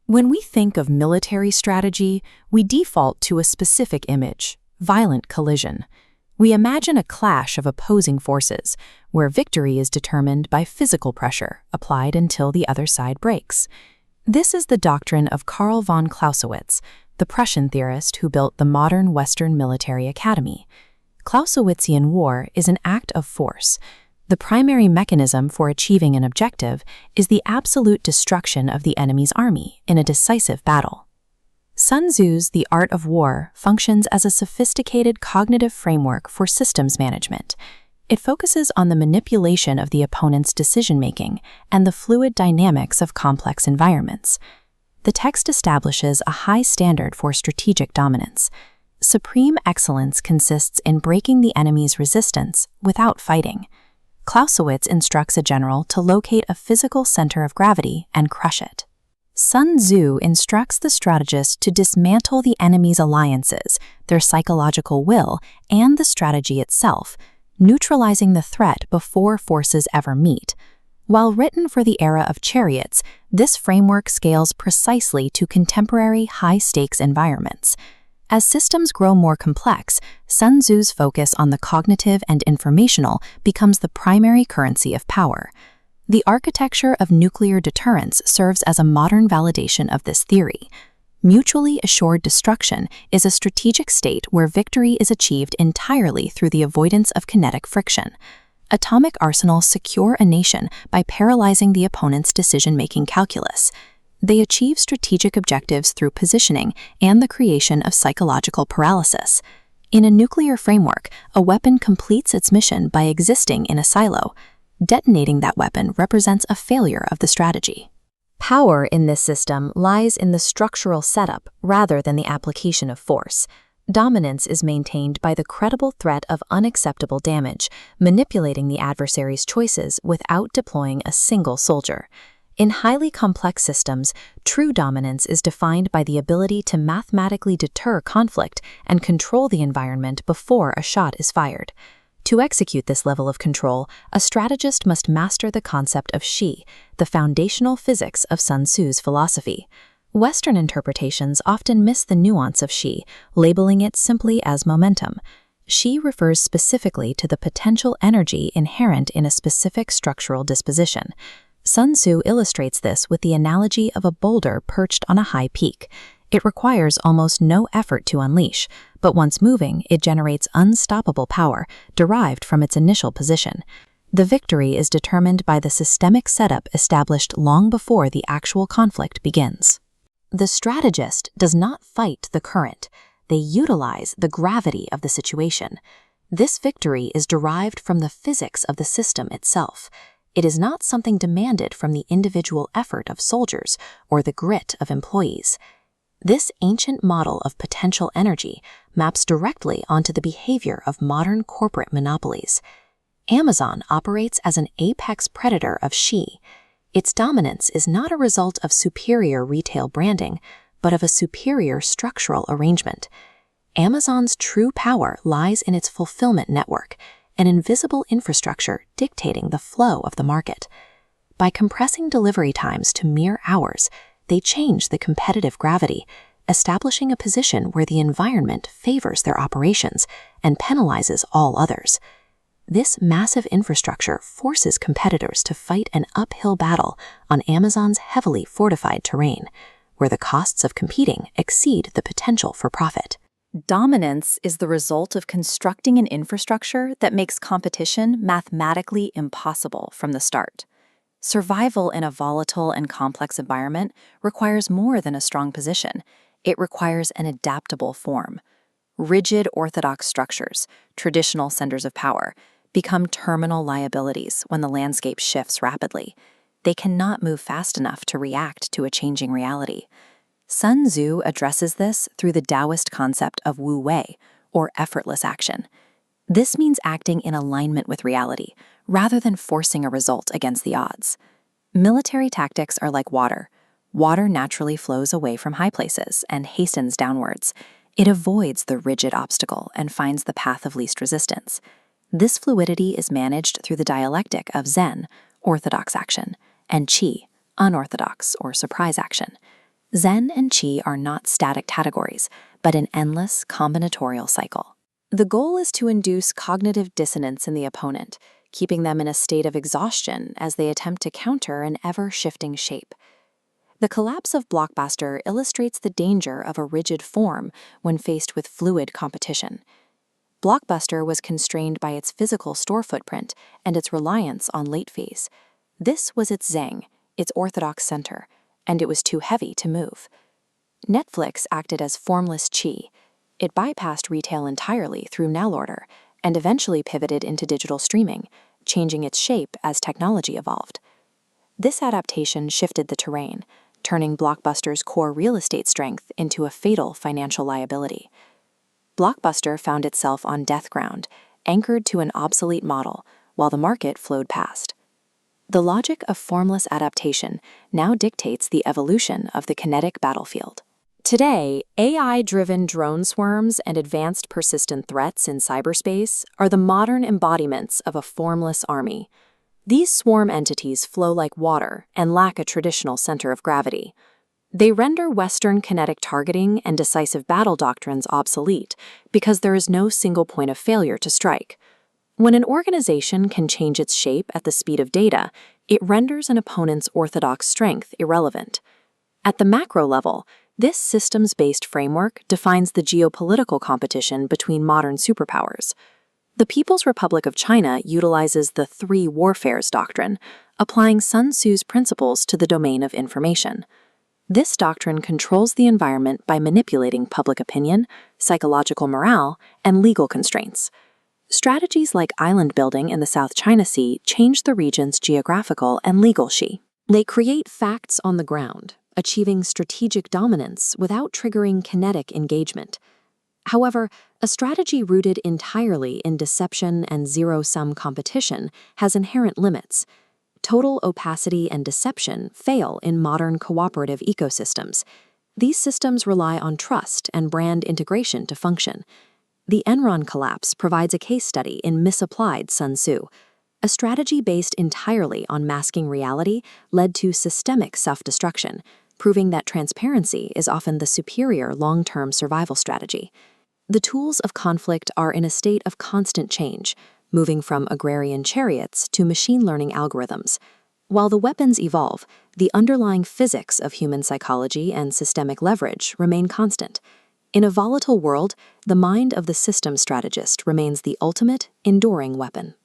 When we think of military strategy, we default to a specific image: violent collision. We imagine a clash of opposing forces, where victory is determined by physical pressure applied until the other side breaks. This is the doctrine of Karl von Clausewitz, the Prussian theorist who built the modern Western military academy. Clausewitzian war is an act of force. The primary mechanism for achieving an objective is the absolute destruction of the enemy's army in a decisive battle. Sun Tzu's The Art of War functions as a sophisticated cognitive framework for systems management. It focuses on the manipulation of the opponent's decision-making and the fluid dynamics of complex environments. The text establishes a high standard for strategic dominance. Supreme excellence consists in breaking the enemy's resistance without fighting. Clausewitz instructs a general to locate a physical center of gravity and crush it. Sun Tzu instructs the strategist to dismantle the enemy's alliances, their psychological will, and the strategy itself, neutralizing the threat before forces ever meet. While written for the era of chariots, this framework scales precisely to contemporary high-stakes environments. As systems grow more complex, Sun Tzu's focus on the cognitive and informational becomes the primary currency of power. The architecture of nuclear deterrence serves as a modern validation of this theory. Mutually assured destruction is a strategic state where victory is achieved entirely through the avoidance of kinetic friction. Atomic arsenals secure a nation by paralyzing the opponent's decision-making calculus. They achieve strategic objectives through positioning and the creation of psychological paralysis. In a nuclear framework, a weapon completes its mission by existing in a silo. Detonating that weapon represents a failure of the strategy. Power in this system lies in the structural setup rather than the application of force. Dominance is maintained by the credible threat of unacceptable damage, manipulating the adversary's choices without deploying a single soldier. In highly complex systems, true dominance is defined by the ability to mathematically deter conflict and control the environment before a shot is fired. To execute this level of control, a strategist must master the concept of Qi, the foundational physics of Sun Tzu's philosophy. Western interpretations often miss the nuance of Qi, labeling it simply as momentum. Qi refers specifically to the potential energy inherent in a specific structural disposition. Sun Tzu illustrates this with the analogy of a boulder perched on a high peak. It requires almost no effort to unleash, but once moving, it generates unstoppable power derived from its initial position. The victory is determined by the systemic setup established long before the actual conflict begins. The strategist does not fight the current. They utilize the gravity of the situation. This victory is derived from the physics of the system itself. It is not something demanded from the individual effort of soldiers or the grit of employees. This ancient model of potential energy maps directly onto the behavior of modern corporate monopolies. Amazon operates as an apex predator of Qi. Its dominance is not a result of superior retail branding, but of a superior structural arrangement. Amazon's true power lies in its fulfillment network, an invisible infrastructure dictating the flow of the market. By compressing delivery times to mere hours, they change the competitive gravity, establishing a position where the environment favors their operations and penalizes all others. This massive infrastructure forces competitors to fight an uphill battle on Amazon's heavily fortified terrain, where the costs of competing exceed the potential for profit. Dominance is the result of constructing an infrastructure that makes competition mathematically impossible from the start. Survival in a volatile and complex environment requires more than a strong position. It requires an adaptable form. Rigid orthodox structures, traditional centers of power, become terminal liabilities when the landscape shifts rapidly. They cannot move fast enough to react to a changing reality. Sun Tzu addresses this through the Taoist concept of Wu Wei, or effortless action. This means acting in alignment with reality, rather than forcing a result against the odds. Military tactics are like water. Water naturally flows away from high places and hastens downwards. It avoids the rigid obstacle and finds the path of least resistance. This fluidity is managed through the dialectic of Zen, orthodox action, and Qi, unorthodox or surprise action. Zen and Qi are not static categories, but an endless combinatorial cycle. The goal is to induce cognitive dissonance in the opponent, keeping them in a state of exhaustion as they attempt to counter an ever-shifting shape. The collapse of Blockbuster illustrates the danger of a rigid form when faced with fluid competition. Blockbuster was constrained by its physical store footprint and its reliance on late fees. This was its Zhang, its orthodox center, and it was too heavy to move. Netflix acted as formless Qi. It bypassed retail entirely through mail-order and eventually pivoted into digital streaming, changing its shape as technology evolved. This adaptation shifted the terrain, turning Blockbuster's core real estate strength into a fatal financial liability. Blockbuster found itself on death ground, anchored to an obsolete model, while the market flowed past. The logic of formless adaptation now dictates the evolution of the kinetic battlefield. Today, AI-driven drone swarms and advanced persistent threats in cyberspace are the modern embodiments of a formless army. These swarm entities flow like water and lack a traditional center of gravity. They render Western kinetic targeting and decisive battle doctrines obsolete because there is no single point of failure to strike. When an organization can change its shape at the speed of data, it renders an opponent's orthodox strength irrelevant. At the macro level, this systems-based framework defines the geopolitical competition between modern superpowers. The People's Republic of China utilizes the three warfares doctrine, applying Sun Tzu's principles to the domain of information. This doctrine controls the environment by manipulating public opinion, psychological morale, and legal constraints. Strategies like island building in the South China Sea change the region's geographical and legal Xi. They create facts on the ground, achieving strategic dominance without triggering kinetic engagement. However, a strategy rooted entirely in deception and zero-sum competition has inherent limits. Total opacity and deception fail in modern cooperative ecosystems. These systems rely on trust and brand integration to function. The Enron collapse provides a case study in misapplied Sun Tzu. A strategy based entirely on masking reality led to systemic self-destruction, proving that transparency is often the superior long-term survival strategy. The tools of conflict are in a state of constant change, moving from agrarian chariots to machine learning algorithms. While the weapons evolve, the underlying physics of human psychology and systemic leverage remain constant. In a volatile world, the mind of the system strategist remains the ultimate, enduring weapon.